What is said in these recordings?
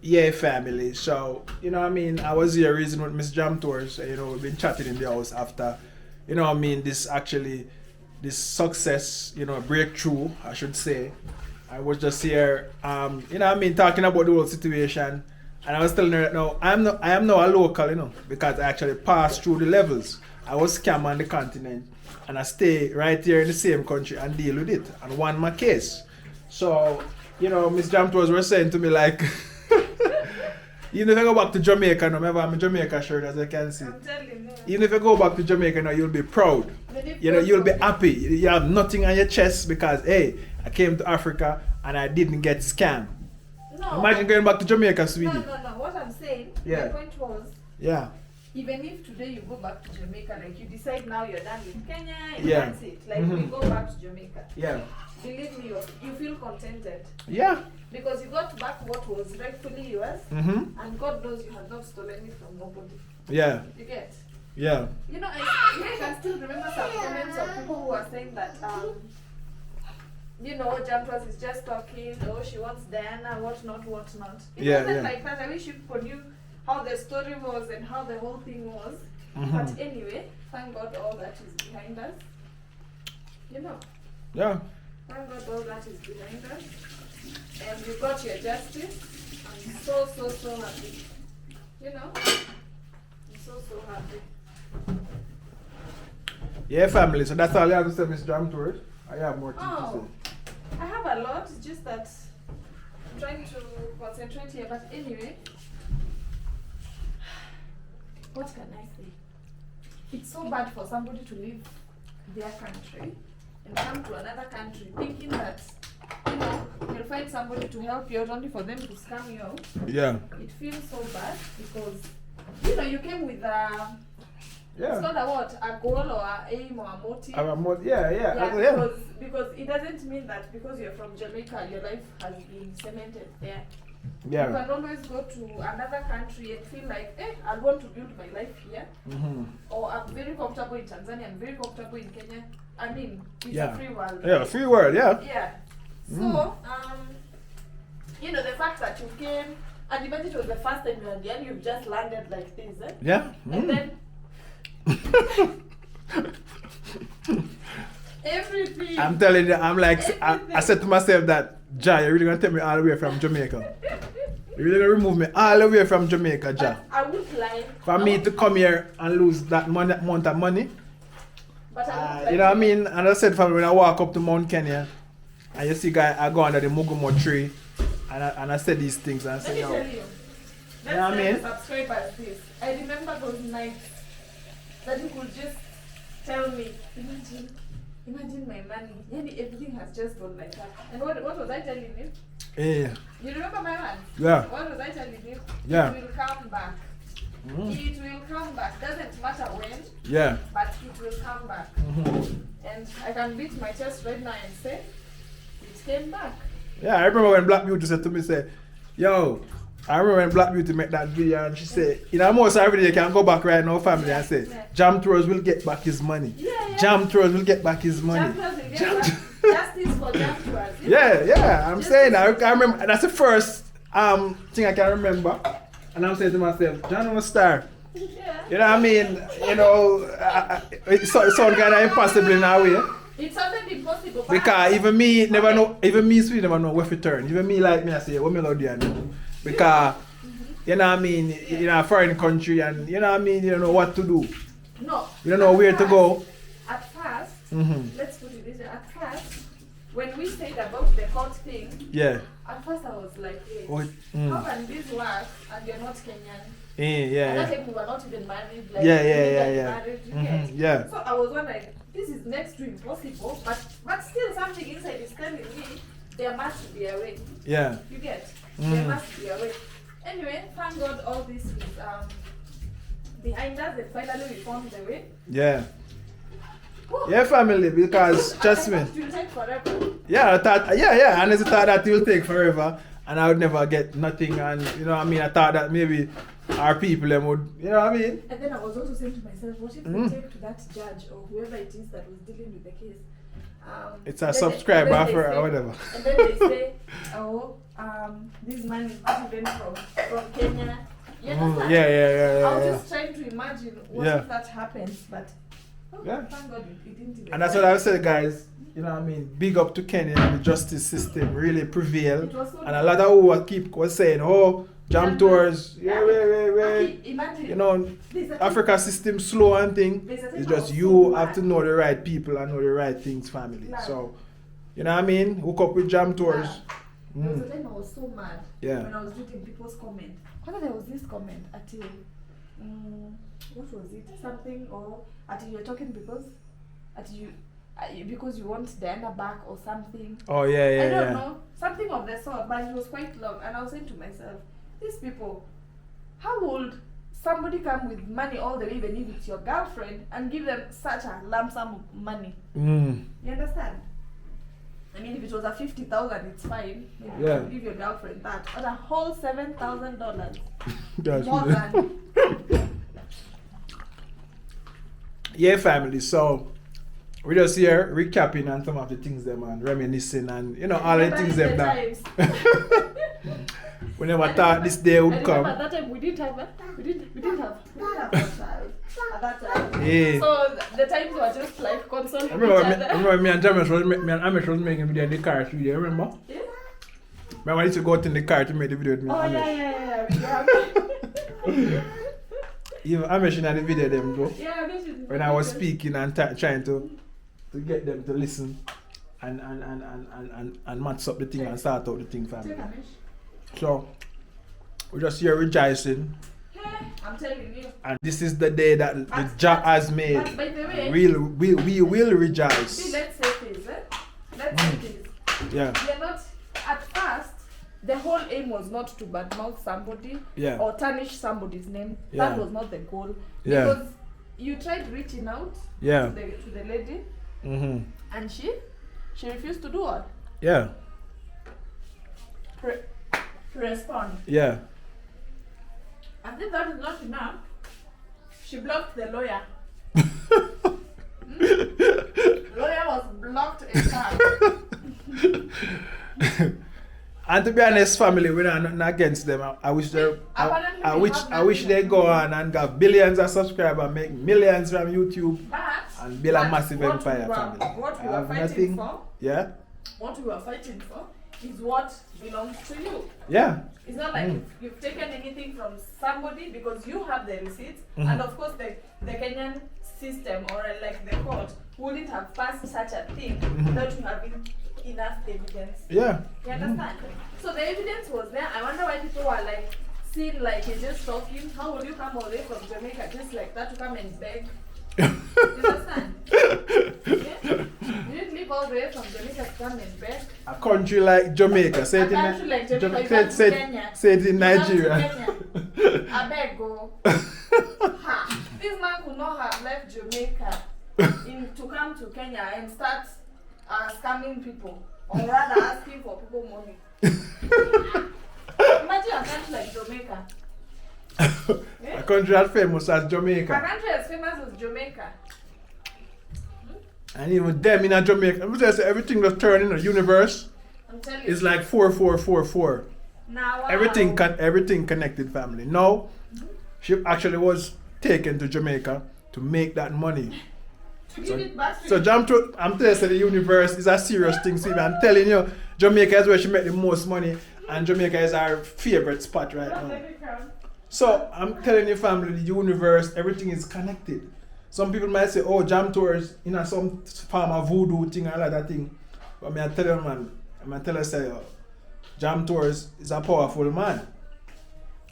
Yeah, family. So, you know what I mean? I was here reason with Miss Jam Tours. You know, we've been chatting in the house after, you know what I mean, this success, you know, breakthrough, I should say. I was just here, you know what I mean, talking about the whole situation. And I was telling her that now, I am now a local, you know, because I actually passed through the levels. I was scammed on the continent. And I stay right here in the same country and deal with it and won my case. So, you know, Miss Jam Tours were saying to me like, even if I go back to Jamaica now, remember I'm a Jamaica shirt as you can see. I'm telling you. Even if you go back to Jamaica now, you'll be proud. You know, you'll be happy. You have nothing on your chest because, hey, I came to Africa and I didn't get scammed. No. Imagine going back to Jamaica, sweetie. No. What I'm saying, Yeah. my point was, Yeah. even if today you go back to Jamaica, like you decide now you're done with Kenya, and Yeah. that's it. Like we go back to Jamaica. Yeah. Believe me, you feel contented. Yeah. Because you got back what was rightfully yours, Mm-hmm. and God knows you have not stolen it from nobody. Yeah. You get? Yeah. You know, I can still remember some comments of people who were saying that, you know, Jamtwas is just talking, oh, she wants Diana, whatnot. It wasn't like that. I wish you people knew how the story was and how the whole thing was. Mm-hmm. But anyway, thank God all that is behind us. You know, Yeah. thank God all that is behind us. And you got your justice. I'm so happy. You know, I'm so happy. Yeah, family. So that's all I have to say, Miss Jam Tours. I have more things to say. I have a lot, it's just that I'm trying to concentrate here. But anyway, what can I say? It's so bad for somebody to leave their country and come to another country thinking that, you know, you'll find somebody to help you out only for them to scam you out. Yeah. It feels so bad because, you know, you came with a... Yeah. It's not a goal or a aim or a motive. Yeah. Because it doesn't mean that because you're from Jamaica, your life has been cemented there. Yeah. You can always go to another country and feel like, I want to build my life here. Mm-hmm. Or I'm very comfortable in Tanzania, I'm very comfortable in Kenya. I mean, it's a free world. Yeah, free world, yeah. Yeah. So, you know, the fact that you came, and imagine it was the first time you're there, you've just landed like this, eh? Yeah. And then everything. I'm telling you, I'm like, I said to myself that, Ja, you're really going to take me all the way from Jamaica. You're really going to remove me all the way from Jamaica, Ja. I would lie. For me to come here and lose that amount of money. But I would lie. You know what I mean? And I said, family, when I walk up to Mount Kenya, and you see guy, I go under the Mugumo tree, and I said these things, and I Let say, me tell you. You know what I mean? Subscribers this. I remember those nights that you could just tell me, imagine my money. Maybe everything has just gone like that. And what was I telling you? Yeah. You remember my man? Yeah. What was I telling you? Yeah. It will come back. It will come back. Doesn't matter when, Yeah. but it will come back. And I can beat my chest right now and say, it came back. Yeah, I remember when Black Beauty said to me, say, yo, I remember when Black Beauty made that video and she said, you know, most every day you can go back right now, family, and say, Jam Tours will get back his money. Yeah. Jam Tours will get back his money. Jam Tours will get back. Justice for Jam Tours. Yeah, I'm saying, I remember, that's the first thing I can remember. And I'm saying to myself, John was star. Yeah. You know what I mean? You know, it sounds kind of impossible in a way. It sounded impossible. Because even me never know, even me sweet never know where to turn. Even me like me, I say, what me gonna do? And because, you know what I mean, in a foreign country and, you know what I mean, you don't know what to do. No. You don't know where to go. At first, let's put it this way, at first, when we said about the court thing, Yeah. at first I was like, hey, Oh, how can this work and you're not Kenyan? Yeah. And that time we were not even married. Like, Yeah. Married, you get? Yeah. So I was wondering, this is next to impossible, but still something inside is telling me there must be a way. Yeah. You get? There must be a way. Anyway, thank God all this is behind us and finally we found the way. Yeah. Whew. Yeah, family, because trust me. It will take forever. Yeah, I thought, and I thought that it will take forever and I would never get nothing, and you know what I mean, I thought that maybe our people them would, you know what I mean? And then I was also saying to myself, what if we take to that judge or whoever it is that was dealing with the case It's a subscriber offer or whatever. And then they say, oh, this man is not even from Kenya. You understand? Yeah. I was just trying to imagine what if that happens, but thank God it didn't even. And that's what I said, guys. You know what I mean? Big up to Kenya. The justice system really prevailed. And a lot of who was saying, oh, jam tours, Imagine, you know, Africa system slow and thing. It's just you have to know the right people and know the right things, family. So, you know what I mean? Hook up with jam tours. There was a time I was so mad when I was reading people's comments. There was this comment at what was it? Something or at you're talking because you want Diana back or something. Oh I don't know. Something of the sort, but it was quite long. And I was saying to myself, these people, how would somebody come with money all the way, even if it's your girlfriend, and give them such a lump sum of money? You understand? I mean, if it was a 50,000, it's fine. Maybe you can give your girlfriend that. But a whole $7,000. That's more than. Yeah, family. So we're just here recapping on some of the things them and reminiscing and all the things them that we never thought this day would come. At that time we didn't have a child at that time. Yeah. So the times were just like constant. I remember me and Amish was making video in the car with you, remember? Yeah. Remember I used to go out in the car to make the video with me and Amish. Yeah. Even Amish in the video them though. Yeah, when I was speaking and trying to get them to listen and match up the thing and start out the thing, family. So we're just here rejoicing. I'm telling you. And this is the day that the Jah has made. But by the way, we will rejoice. See, let's say this. Let's say this. Yeah. We're not at first. The whole aim was not to badmouth somebody or tarnish somebody's name. That was not the goal. Because you tried reaching out to the lady, and she refused to do what? Yeah. Respond. Yeah. I think that is not enough. She blocked the lawyer. Lawyer was blocked in time. And to be honest, family, we're not nothing against them. I wish they go on and got billions of subscribers, make millions from YouTube, and build a massive empire, family. What we were fighting for, what we were fighting for is what belongs to you. Yeah. It's not like you've taken anything from somebody because you have the receipts, and of course the Kenyan system or like the court wouldn't have passed such a thing without you having enough evidence. Yeah. You understand? So the evidence was there. I wonder why people were like seeing like you're just talking. How would you come all the way from Jamaica just like that to come and beg? You understand? Yeah? You didn't leave all the way from Jamaica to come and beg. A country like Jamaica. Say it in Nigeria. I beg go. This man could not have left Jamaica to come to Kenya and start scamming people, or rather asking for people money. Imagine a country like Jamaica. A country as famous as Jamaica. A country as famous as Jamaica. And even them in a Jamaica, I'm just say everything that's turning in the universe is like 4444. Now wow. Everything connected, family. Now, she actually was taken to Jamaica to make that money. So I'm telling you, the universe is a serious thing. See, I'm telling you, Jamaica is where she make the most money, and Jamaica is our favorite spot right now. So I'm telling you, family, the universe, everything is connected. Some people might say, oh, jam tours, some form of voodoo thing and all that thing. But I tell you, man, say, jam tours is a powerful man.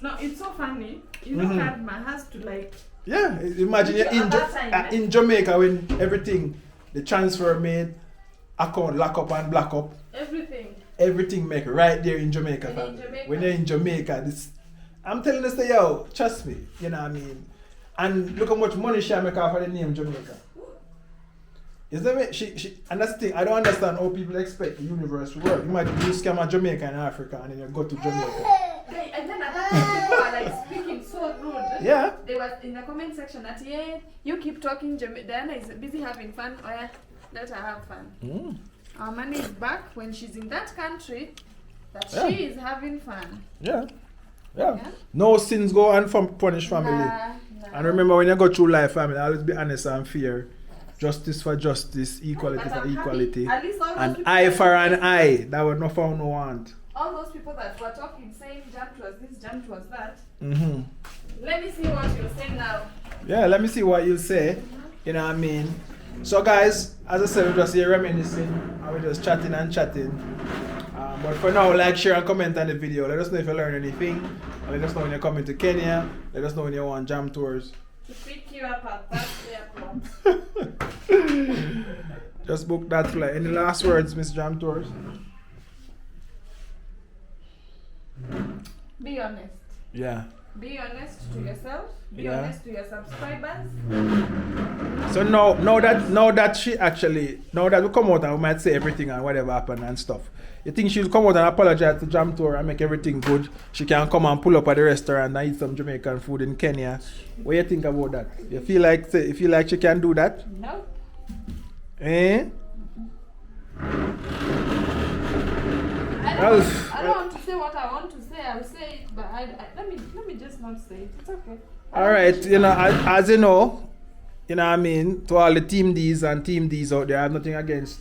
No, it's so funny. You know, man has to like. Yeah, imagine you're in Jamaica when everything, the transfer made, account lock up and black up. Everything make right there in Jamaica, family. When you're in Jamaica, I'm telling you, say, yo, trust me, you know what I mean? And look how much money she make off of the name Jamaica. Is that it? She, and that's the thing, I don't understand how people expect the universe to work. Imagine you scam a Jamaica in Africa and then you go to Jamaica. And then at that time, people are like speaking so rude. Yeah. They were in the comment section that, you keep talking, Diana is busy having fun. let her have fun. Mm. Our money is back when she's in that country, that Yeah. she is having fun. Yeah. Yeah? No sins go unpunished, family. Nah. And remember, when you go through life, family, always be honest and fair. Justice for justice, equality But for I'm equality. happy. At least all those An people eye that- for an eye. That would not found no want. All those people that were talking, saying jump was this, jump was that. Mm-hmm. Let me see what you're saying now. Yeah, let me see what you say. You know what I mean? So, guys, as I said, we're just here reminiscing and we're just chatting and chatting. But for now, like, share, and comment on the video. Let us know if you learned anything. And let us know when you're coming to Kenya. Let us know when you want jam tours. To pick you up at that airport. Just book that flight. Any last words, Miss Jam Tours? Be honest. Yeah. Be honest to yourself. Be Yeah. honest to your subscribers. So now that we come out and we might say everything and whatever happened and stuff. You think she'll come out and apologize to Jam Tour and make everything good? She can come and pull up at the restaurant and eat some Jamaican food in Kenya. What do you think about that? You feel like she can do that? No. Eh? I don't want to say what I want to say. I'll say it, but let me just not say it. It's okay. All right, you know, as you know what I mean, to all the Team D's and Team D's out there, I have nothing against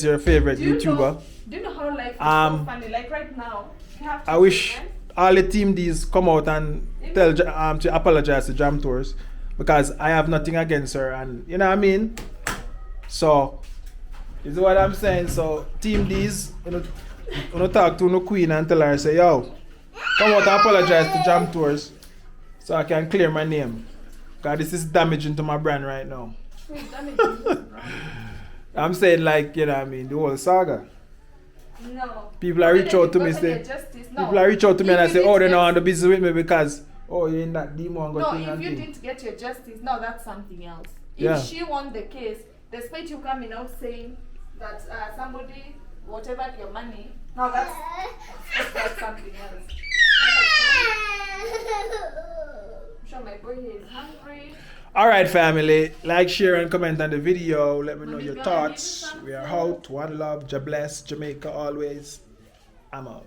your favorite YouTuber. Do you know how life is so funny? Like right now, you have to I wish all the Team D's come out and tell to apologize to Jam Tours, because I have nothing against her, and you know what I mean. So, is what I'm saying. So, Team D's, when you talk to no queen and tell her, say, yo, come out and apologize to Jam Tours so I can clear my name. Because this is damaging to my brand right now. I'm saying, like, you know what I mean, the whole saga. No. People are reach out to me, say, people are reach out to me and I say, oh, they don't want to business with me because, oh, you're in that demon. No, if you didn't get your justice, no, that's something else. If she won the case, despite you coming out saying that somebody, whatever your money, no, that's something else. I'm sure my boy here is hungry. Alright, family, like, share, and comment on the video. Let me know your thoughts. We are out. One love. God bless. Jamaica always. I'm out.